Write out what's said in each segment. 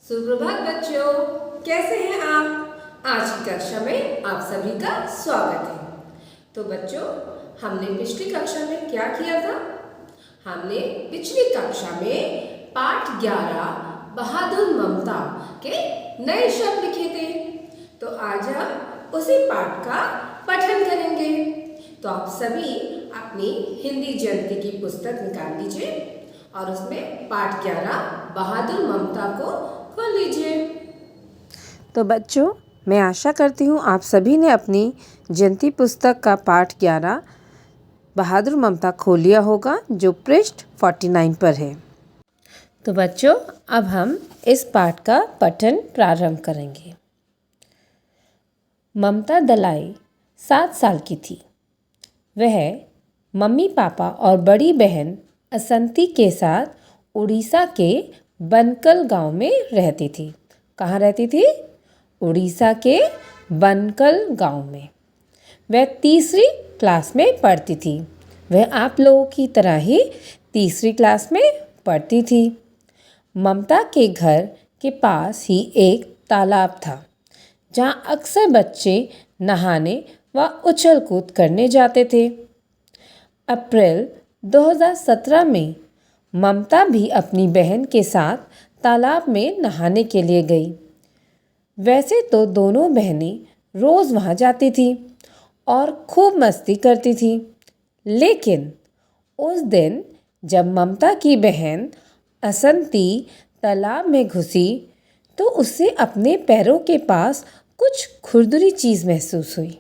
सुप्रभात बच्चों, कैसे हैं आप। आज की कक्षा में आप सभी का स्वागत है। तो बच्चों, हमने पिछली कक्षा में क्या किया था। हमने पिछली कक्षा में पाठ 11 बहादुर ममता के नए शब्द लिखे थे। तो आज हम उसी पाठ का पठन करेंगे। तो आप सभी अपनी हिंदी जयंती की पुस्तक निकाल लीजिए और उसमें पाठ 11 बहादुर ममता को खोल लीजिए। तो बच्चों, मैं आशा करती हूँ आप सभी ने अपनी जयंती पुस्तक का पाठ 11 बहादुर ममता खोल लिया होगा, जो पृष्ठ 49 पर है। तो बच्चों, अब हम इस पाठ का पठन प्रारंभ करेंगे। ममता दलाई 7 साल की थी। वह मम्मी पापा और बड़ी बहन असंती के साथ उड़ीसा के बनकल गांव में रहती थी। कहाँ रहती थी? उड़ीसा के बनकल गांव में। वह तीसरी क्लास में पढ़ती थी। वह आप लोगों की तरह ही तीसरी क्लास में पढ़ती थी। ममता के घर के पास ही एक तालाब था, जहाँ अक्सर बच्चे नहाने व उछल कूद करने जाते थे। अप्रैल 2017 में ममता भी अपनी बहन के साथ तालाब में नहाने के लिए गई। वैसे तो दोनों बहनें रोज़ वहाँ जाती थी और खूब मस्ती करती थी, लेकिन उस दिन जब ममता की बहन असंती तालाब में घुसी तो उसे अपने पैरों के पास कुछ खुरदुरी चीज़ महसूस हुई।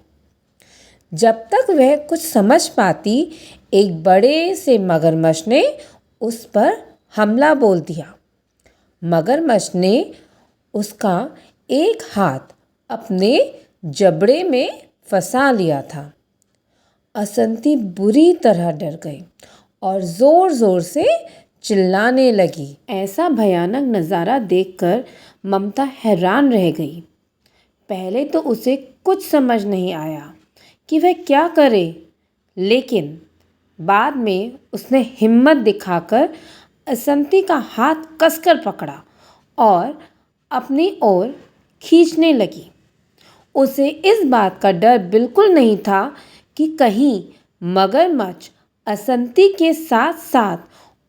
जब तक वह कुछ समझ पाती, एक बड़े से मगरमच्छ ने उस पर हमला बोल दिया। मगरमच्छ ने उसका एक हाथ अपने जबड़े में फंसा लिया था। असंती बुरी तरह डर गई और ज़ोर ज़ोर से चिल्लाने लगी। ऐसा भयानक नज़ारा देखकर ममता हैरान रह गई। पहले तो उसे कुछ समझ नहीं आया कि वह क्या करे, लेकिन बाद में उसने हिम्मत दिखाकर असंती का हाथ कसकर पकड़ा और अपनी ओर खींचने लगी। उसे इस बात का डर बिल्कुल नहीं था कि कहीं मगरमच्छ असंती के साथ साथ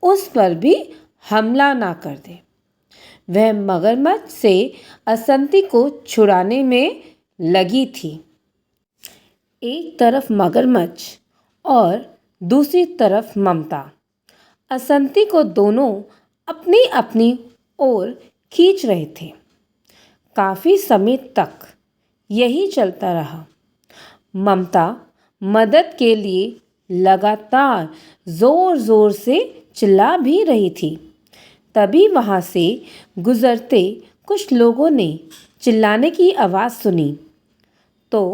उस पर भी हमला ना कर दे। वह मगरमच्छ से असंती को छुड़ाने में लगी थी। एक तरफ मगरमच्छ और दूसरी तरफ ममता असंती को दोनों अपनी अपनी ओर खींच रहे थे। काफ़ी समय तक यही चलता रहा। ममता मदद के लिए लगातार ज़ोर ज़ोर से चिल्ला भी रही थी। तभी वहाँ से गुज़रते कुछ लोगों ने चिल्लाने की आवाज़ सुनी तो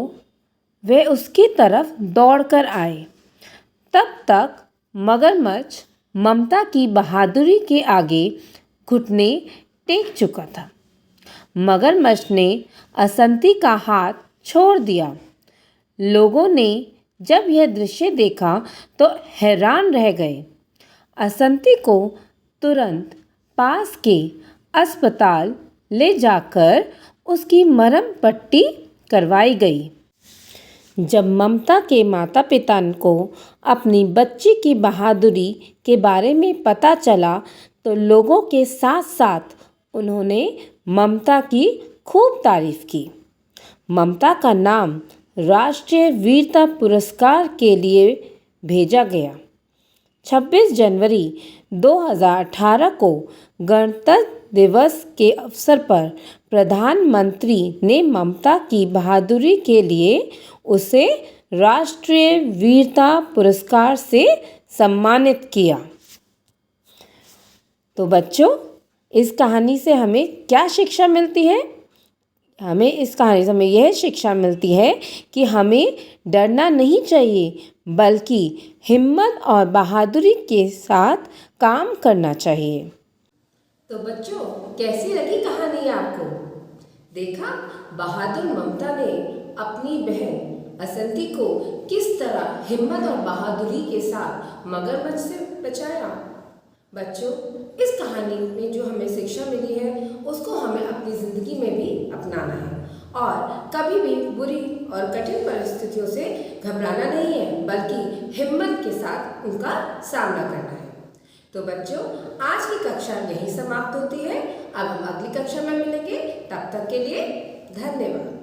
वे उसकी तरफ दौड़कर आए। तब तक मगरमच्छ ममता की बहादुरी के आगे घुटने टेक चुका था। मगरमच्छ ने असंती का हाथ छोड़ दिया। लोगों ने जब यह दृश्य देखा तो हैरान रह गए। असंती को तुरंत पास के अस्पताल ले जाकर उसकी मरहम पट्टी करवाई गई। जब ममता के माता पिता को अपनी बच्ची की बहादुरी के बारे में पता चला तो लोगों के साथ साथ उन्होंने ममता की खूब तारीफ की। ममता का नाम राष्ट्रीय वीरता पुरस्कार के लिए भेजा गया। 26 जनवरी 2018 को गणतंत्र दिवस के अवसर पर प्रधानमंत्री ने ममता की बहादुरी के लिए उसे राष्ट्रीय वीरता पुरस्कार से सम्मानित किया। तो बच्चों, इस कहानी से हमें क्या शिक्षा मिलती है? हमें इस कहानी से हमें यह शिक्षा मिलती है कि हमें डरना नहीं चाहिए, बल्कि हिम्मत और बहादुरी के साथ काम करना चाहिए। तो बच्चों, कैसी लगी कहानी आपको? देखा बहादुर ममता ने अपनी बहन असंती को किस तरह हिम्मत और बहादुरी के साथ मगरमच्छ से बचाया। बच्चों, इस कहानी में जो हमें शिक्षा मिली है उसको हमें ज़िंदगी में भी अपनाना है और कभी भी बुरी और कठिन परिस्थितियों से घबराना नहीं है, बल्कि हिम्मत के साथ उनका सामना करना है। तो बच्चों, आज की कक्षा यहीं समाप्त होती है। अब हम अगली कक्षा में मिलेंगे। तब तक के लिए धन्यवाद।